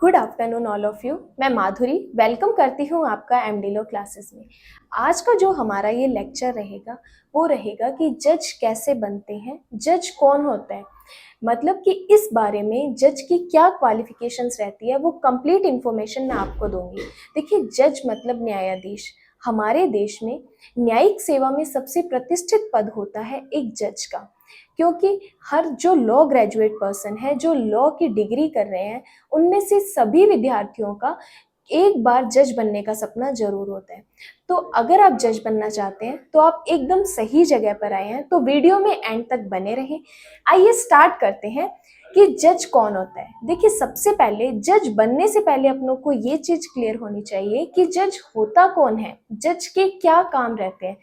Good afternoon all of you. मैं माधुरी welcome करती हूँ आपका एमडीलो क्लासेस में। आज का जो हमारा ये लेक्चर रहेगा वो रहेगा कि जज कैसे बनते हैं, जज कौन होता है, मतलब कि इस बारे में जज की क्या क्वालिफिकेशंस रहती है वो कंप्लीट इन्फॉर्मेशन मैं आपको दूंगी। देखिए, जज मतलब न्यायाधीश। हमारे देश में न्यायिक सेवा में सबसे प्रतिष्ठित पद होता है एक जज का, क्योंकि हर जो लॉ ग्रेजुएट पर्सन है, जो लॉ की डिग्री कर रहे हैं, उनमें से सभी विद्यार्थियों का एक बार जज बनने का सपना जरूर होता है। तो अगर आप जज बनना चाहते हैं तो आप एकदम सही जगह पर आए हैं, तो वीडियो में एंड तक बने रहें। आइए स्टार्ट करते हैं कि जज कौन होता है। देखिए, सबसे पहले जज बनने से पहले अपनों को ये चीज क्लियर होनी चाहिए कि जज होता कौन है, जज के क्या काम रहते हैं।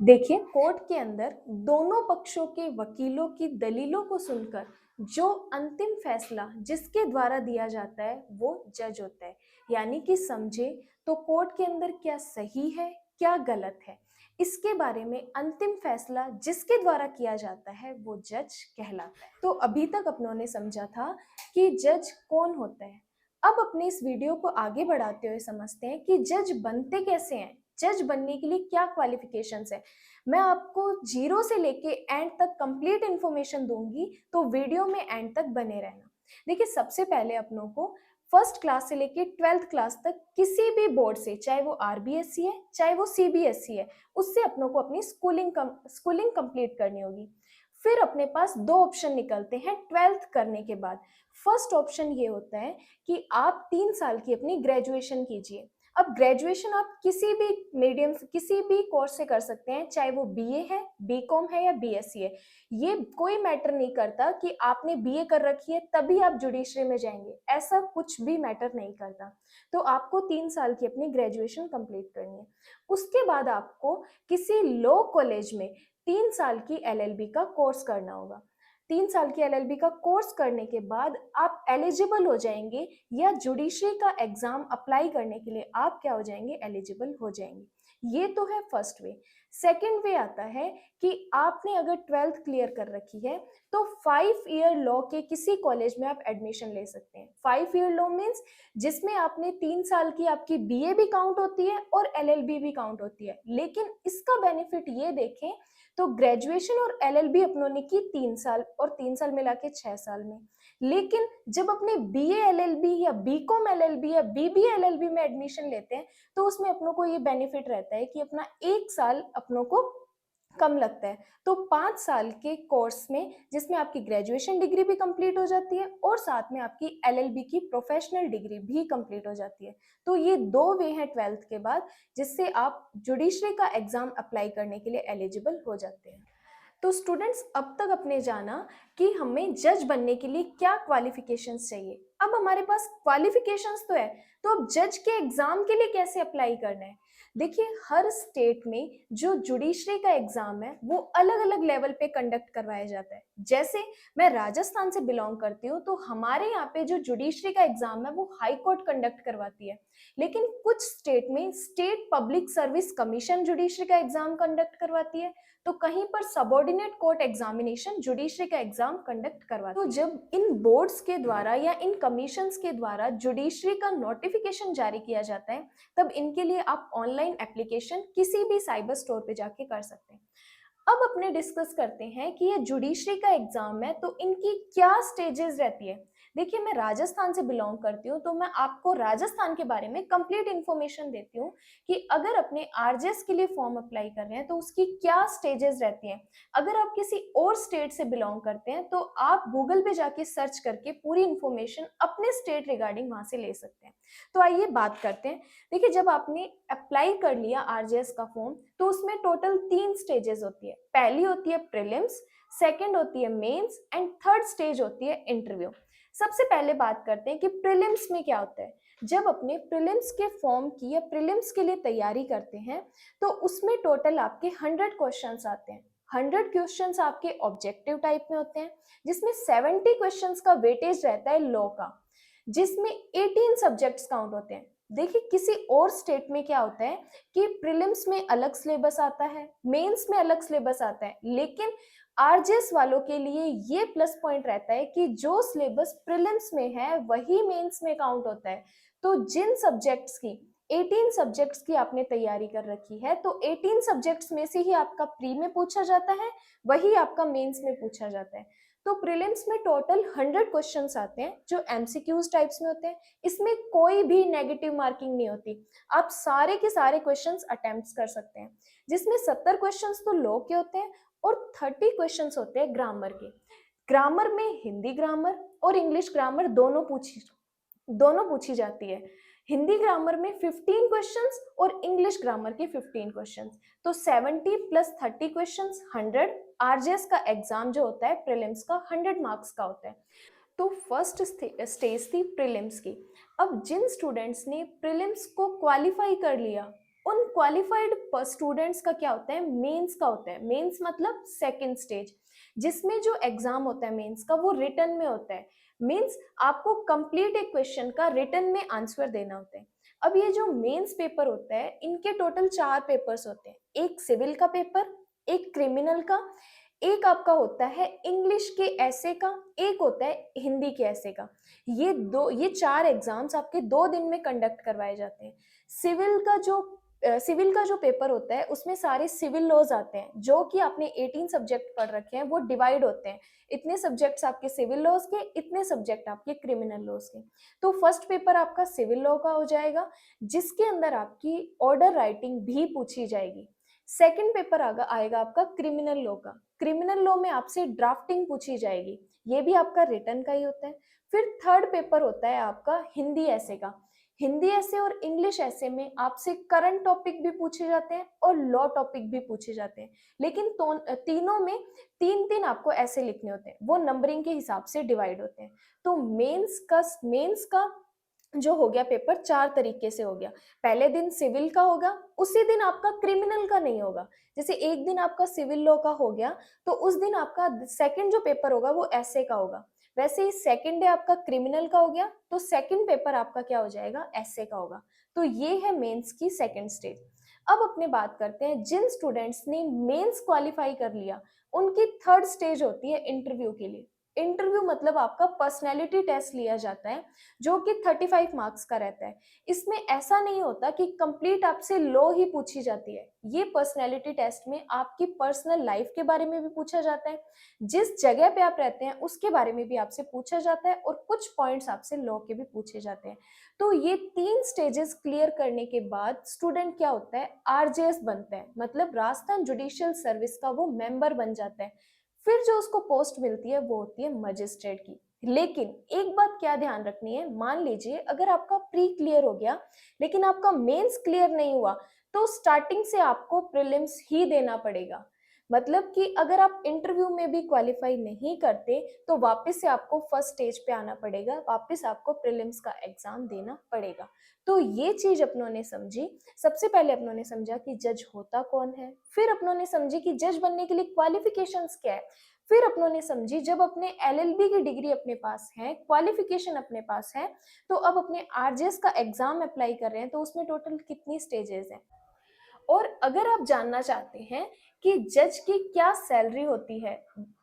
देखिए, कोर्ट के अंदर दोनों पक्षों के वकीलों की दलीलों को सुनकर जो अंतिम फैसला जिसके द्वारा दिया जाता है वो जज होता है। यानी कि समझे तो कोर्ट के अंदर क्या सही है, क्या गलत है, इसके बारे में अंतिम फैसला जिसके द्वारा किया जाता है वो जज कहलाता है। तो अभी तक अपनों ने समझा था कि जज कौन होता है। अब अपने इस वीडियो को आगे बढ़ाते हुए समझते हैं कि जज बनते कैसे हैं, जज बनने के लिए क्या क्वालिफिकेशंस है। मैं आपको जीरो से लेके एंड तक कंप्लीट इंफॉर्मेशन दूंगी, तो वीडियो में एंड तक बने रहना। देखिए, सबसे पहले अपनों को फर्स्ट क्लास से लेके 12th क्लास तक किसी भी बोर्ड से, चाहे वो आरबीएसई है चाहे वो सीबीएसई है, उससे अपनों को अपनी स्कूलिंग कंप्लीट करनी होगी। फिर अपने पास दो ऑप्शन निकलते हैं 12th करने के बाद। फर्स्ट ऑप्शन ये होता है कि आप 3 साल की अपनी ग्रेजुएशन कीजिए। अब ग्रेजुएशन आप किसी भी मीडियम से, किसी भी कोर्स से कर सकते हैं, चाहे वो बीए है, बीकॉम है या बीएससी है। ये कोई मैटर नहीं करता कि आपने बीए कर रखी है तभी आप जुडिशरी में जाएंगे, ऐसा कुछ भी मैटर नहीं करता। तो आपको 3 साल की अपनी ग्रेजुएशन कंप्लीट करनी है। उसके बाद आपको किसी लॉ कॉलेज में 3 साल की एलएलबी का कोर्स करना होगा। 3 साल की एलएलबी का कोर्स करने के बाद आप एलिजिबल हो जाएंगे, या जुडिशरी का एग्जाम अप्लाई करने के लिए आप क्या हो जाएंगे, एलिजिबल हो जाएंगे। ये तो है फर्स्ट वे। सेकेंड वे आता है कि आपने अगर 12th क्लियर कर रखी है तो 5 ईयर लॉ के किसी कॉलेज में आप एडमिशन ले सकते हैं। 5 ईयर लॉ मीन्स जिसमें आपने 3 साल की आपकी बीए भी काउंट होती है और एलएलबी भी काउंट होती है। लेकिन इसका बेनिफिट ये देखें तो ग्रेजुएशन और एलएलबी अपनों ने की 3 साल, और 3 साल मिला के 6 साल में। लेकिन जब अपने बीए एलएलबी या बीकॉम एलएलबी या बीबीए एलएलबी में एडमिशन लेते हैं तो उसमें अपनों को ये बेनिफिट रहता है कि अपना 1 साल अपनों को कम लगता है। तो 5 साल के कोर्स में जिसमें आपकी ग्रेजुएशन डिग्री भी कंप्लीट हो जाती है और साथ में आपकी एलएलबी की प्रोफेशनल डिग्री भी कंप्लीट हो जाती है। तो ये दो वे हैं 12th के बाद जिससे आप जुडिशरी का एग्जाम अप्लाई करने के लिए एलिजिबल हो जाते हैं। तो स्टूडेंट्स, अब तक अपने जाना कि हमें जज बनने के लिए क्या क्वालिफिकेशंस चाहिए। अब हमारे पास क्वालिफिकेशंस तो है, तो अब जज के एग्जाम के लिए कैसे अप्लाई करना है। देखिए, हर स्टेट में जो जुडिशरी का एग्जाम है वो अलग अलग लेवल पे कंडक्ट करवाया जाता है। जैसे मैं राजस्थान से बिलोंग करती हूँ, तो हमारे यहाँ पे जो जुडिशरी का एग्जाम है वो हाई कोर्ट कंडक्ट करवाती है। लेकिन कुछ स्टेट में state public service commission judiciary का एग्जाम कंडक्ट करवाती है, तो कहीं पर सबऑर्डिनेट कोर्ट एग्जामिनेशन जुडिशरी का एग्जाम कंडक्ट करवाते हैं। तो जब इन बोर्ड्स के द्वारा या इन कमीशंस के द्वारा जुडिशरी का नोटिफिकेशन जारी किया जाता है, तब इनके लिए आप ऑनलाइन एप्लीकेशन किसी भी साइबर स्टोर पे जाके कर सकते हैं। अब अपने डिस्कस करते हैं कि ये जुडिशरी का एग्जाम है तो इनकी क्या स्टेजेस रहती है। देखिए, मैं राजस्थान से बिलोंग करती हूँ, तो मैं आपको राजस्थान के बारे में कंप्लीट इन्फॉर्मेशन देती हूँ कि अगर अपने आरजेएस के लिए फॉर्म अप्लाई कर रहे हैं तो उसकी क्या स्टेजेस रहती हैं। अगर आप किसी और स्टेट से बिलोंग करते हैं तो आप गूगल पे जाके सर्च करके पूरी इन्फॉर्मेशन अपने स्टेट रिगार्डिंग वहां से ले सकते हैं। तो आइए बात करते हैं। देखिए, जब आपने अप्लाई कर लिया आरजेएस का फॉर्म तो उसमें टोटल 3 स्टेजेस होती है। पहली होती है प्रीलिम्स, सेकंड होती है मेंस एंड थर्ड स्टेज होती है इंटरव्यू। सबसे पहले बात करते हैं कि प्रीलिम्स में क्या होता है। जब अपने प्रीलिम्स के फॉर्म की या प्रीलिम्स के लिए तैयारी करते हैं तो उसमें टोटल आपके 100 क्वेश्चंस आते हैं। 100 क्वेश्चंस आपके ऑब्जेक्टिव टाइप में होते हैं, जिसमें 70 क्वेश्चंस का वेटेज रहता है लॉ का, जिसमें 18 सब्जेक्ट्स काउंट होते हैं। देखिए, किसी और स्टेट में क्या होता है कि प्रीलिम्स में अलग सिलेबस आता है, मेंस में अलग सिलेबस आता है, लेकिन आरजेएस वालों के लिए ये प्लस पॉइंट रहता है कि जो सिलेबस प्रीलिम्स में है वही मेंस में काउंट होता है। तो जिन सब्जेक्ट्स की 18 सब्जेक्ट्स की आपने तैयारी कर रखी है, तो 18 सब्जेक्ट्स में से ही आपका प्री में पूछा जाता है, वही आपका मेंस में पूछा जाता है। तो प्रीलिम्स में टोटल 100 क्वेश्चंस आते हैं जो एमसीक्यूज टाइप्स में होते हैं। इसमें कोई भी नेगेटिव मार्किंग नहीं होती, आप सारे के सारे क्वेश्चंस अटेम्प्ट्स कर सकते हैं, जिसमें 70 क्वेश्चंस तो लॉ के होते हैं और 30 क्वेश्चंस होते हैं ग्रामर के। ग्रामर में हिंदी ग्रामर और इंग्लिश ग्रामर दोनों पूछी जाती है। हिंदी ग्रामर में 15 क्वेश्चंस और इंग्लिश ग्रामर के 15 क्वेश्चंस, तो 70 प्लस 30 क्वेश्चंस 100। आरजेएस का एग्जाम जो होता है प्रीलिम्स का 100 मार्क्स का होता है। तो फर्स्ट स्टेज थी प्रीलिम्स की। अब जिन स्टूडेंट्स ने प्रीलिम्स को क्वालिफाई कर लिया, उन क्वालिफाइड स्टूडेंट्स का क्या होता है, मेंस का होता है। मेंस मतलब सेकंड स्टेज, जिसमें जो एग्जाम होता है मेंस का वो रिटन में होता है। मीन्स आपको कंप्लीट एक क्वेश्चन का रिटन में आंसर देना होता है। अब ये जो मेंस पेपर होता है, इनके टोटल 4 पेपर्स होते हैं। एक सिविल का पेपर, एक क्रिमिनल का, एक आपका होता है इंग्लिश के ऐसे का, एक होता है हिंदी के ऐसे का। ये 4 एग्जाम्स आपके 2 दिन में कंडक्ट करवाए जाते हैं। सिविल का जो पेपर होता है उसमें सारे सिविल लॉज आते हैं, जो कि आपने 18 सब्जेक्ट पढ़ रखे हैं, वो डिवाइड होते हैं। इतने सब्जेक्ट्स आपके सिविल लॉज के, इतने सब्जेक्ट आपके क्रिमिनल लॉज के। तो फर्स्ट पेपर आपका सिविल लॉ का हो जाएगा, जिसके अंदर आपकी ऑर्डर राइटिंग भी पूछी जाएगी। सेकंड पेपर आएगा आपका क्रिमिनल लॉ का। क्रिमिनल लॉ में आपसे ड्राफ्टिंग पूछी जाएगी, ये भी आपका रिटन का ही होता है। फिर थर्ड पेपर होता है आपका हिंदी ऐसे का। हिंदी ऐसे और इंग्लिश ऐसे में आपसे करंट टॉपिक भी पूछे जाते हैं और लॉ टॉपिक भी पूछे जाते हैं, लेकिन तीनों में 3-3 आपको ऐसे लिखने होते हैं, वो नंबरिंग के हिसाब से डिवाइड होते हैं। तो मेंस का जो हो गया पेपर 4 तरीके से हो गया। पहले दिन सिविल का होगा, उसी दिन आपका क्रिमिनल का नहीं होगा। जैसे एक दिन आपका सिविल लॉ का हो गया, तो उस दिन आपका सेकंड जो पेपर होगा वो ऐसे का होगा। वैसे ही सेकंड डे आपका क्रिमिनल का हो गया, तो सेकंड पेपर आपका क्या हो जाएगा, ऐसे का होगा। तो ये है मेंस की सेकंड स्टेज। अब अपने बात करते हैं जिन स्टूडेंट्स ने मेंस क्वालिफाई कर लिया, उनकी थर्ड स्टेज होती है इंटरव्यू के लिए। इंटरव्यू मतलब आपका पर्सनैलिटी टेस्ट लिया जाता है, जो कि 35 मार्क्स का रहता है। इसमें ऐसा नहीं होता कि कंप्लीट आपसे लॉ ही पूछी जाती है। ये पर्सनैलिटी टेस्ट में आपकी पर्सनल लाइफ के बारे में भी पूछा जाता है, जिस जगह पे आप रहते हैं उसके बारे में भी आपसे पूछा जाता है, और कुछ पॉइंट्स आपसे लॉ के भी पूछे जाते हैं। तो ये 3 स्टेजेस क्लियर करने के बाद स्टूडेंट क्या होता है, आरजेएस बनता है, मतलब राजस्थान जुडिशियल सर्विस का वो मेंबर बन जाता है। फिर जो उसको पोस्ट मिलती है वो होती है मजिस्ट्रेट की। लेकिन एक बात क्या ध्यान रखनी है, मान लीजिए अगर आपका प्री क्लियर हो गया लेकिन आपका मेंस क्लियर नहीं हुआ, तो स्टार्टिंग से आपको प्रीलिम्स ही देना पड़ेगा। मतलब कि अगर आप इंटरव्यू में भी क्वालिफाई नहीं करते, तो वापस से आपको फर्स्ट स्टेज पे आना पड़ेगा, वापस आपको प्रीलिम्स का एग्जाम देना पड़ेगा। तो ये चीज अपनों ने समझी। सबसे पहले अपनों ने समझा कि जज होता कौन है, फिर अपनों ने समझी कि जज बनने के लिए क्वालिफिकेशंस क्या है, फिर अपनों ने समझी जब अपने एलएलबी की डिग्री अपने पास है, क्वालिफिकेशन अपने पास है, तो अब अपने आरजेएस का एग्जाम अप्लाई कर रहे हैं, तो उसमें टोटल कितनी स्टेजेस हैं। और अगर आप जानना चाहते हैं कि जज की क्या सैलरी होती है,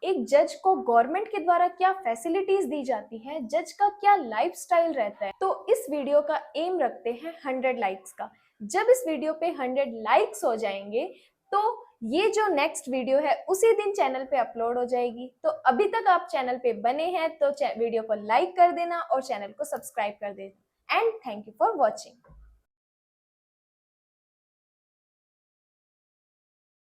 एक जज को गवर्नमेंट के द्वारा क्या फैसिलिटीज दी जाती है, जज का क्या लाइफस्टाइल रहता है, तो इस वीडियो का एम रखते हैं 100 लाइक्स का। जब इस वीडियो पे 100 लाइक्स हो जाएंगे, तो ये जो नेक्स्ट वीडियो है उसी दिन चैनल पे अपलोड हो जाएगी। तो अभी तक आप चैनल पे बने हैं तो वीडियो को लाइक कर देना और चैनल को सब्सक्राइब कर देना। And thank you for watching.